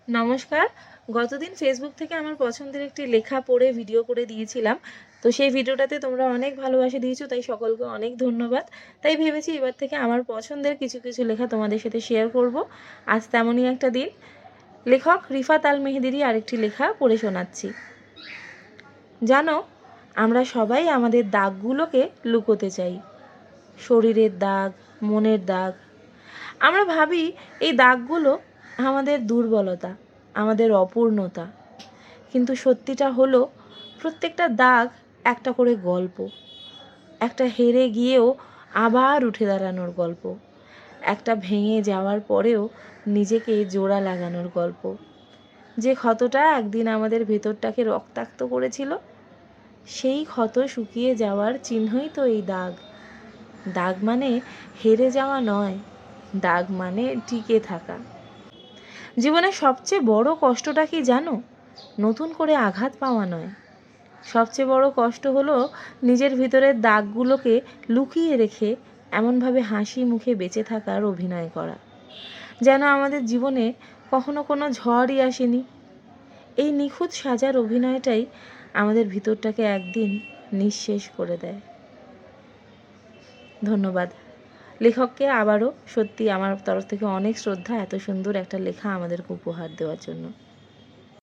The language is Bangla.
নমস্কার। গতদিন ফেসবুক থেকে আমার পছন্দের একটি লেখা পড়ে ভিডিও করে দিয়েছিলাম। তো সেই ভিডিওটাতে তোমরা অনেক ভালোবাসা দিয়েছো, তাই সকলকে অনেক ধন্যবাদ। তাই ভেবেছি এবার থেকে আমার পছন্দের কিছু কিছু লেখা তোমাদের সাথে শেয়ার করব। আজ তেমনই একটা দিন। লেখক রিফাত আল মেহেদিরই আরেকটি লেখা পড়ে শোনাচ্ছি। জানো, আমরা সবাই আমাদের দাগগুলোকে লুকোতে চাই। শরীরের দাগ, মনের দাগ। আমরা ভাবি এই দাগগুলো আমাদের দুর্বলতা, আমাদের অপূর্ণতা। কিন্তু সত্যিটা হলো, প্রত্যেকটা দাগ একটা করে গল্প, একটা হেরে গিয়েও আবার উঠে দাঁড়ানোর গল্প, একটা ভেঙে যাওয়ার পরেও নিজেকে জোড়া লাগানোর গল্প। যে ক্ষতটা একদিন আমাদের ভেতরটাকে রক্তাক্ত করেছিল, সেই ক্ষত শুকিয়ে যাওয়ার চিহ্নই তো এই দাগ। দাগ মানে হেরে যাওয়া নয়, দাগ মানে টিকে থাকা। জীবনের সবচেয়ে বড় কষ্টটা কি জানো? নতুন করে আঘাত পাওয়া নয়। সবচেয়ে বড় কষ্ট হলো নিজের ভিতরের দাগগুলোকে লুকিয়ে রেখে এমনভাবে হাসি মুখে বেঁচে থাকার অভিনয় করা, যেন আমাদের জীবনে কখনো কোনো ঝড়ই আসেনি। এই নিখুঁত সাজার অভিনয়টাই আমাদের ভিতরটাকে একদিন নিঃশেষ করে দেয়। ধন্যবাদ লেখককে আবারও। সত্যি আমার তরফ থেকে অনেক শ্রদ্ধা এত সুন্দর একটা লেখা আমাদেরকে উপহার দেওয়ার জন্য।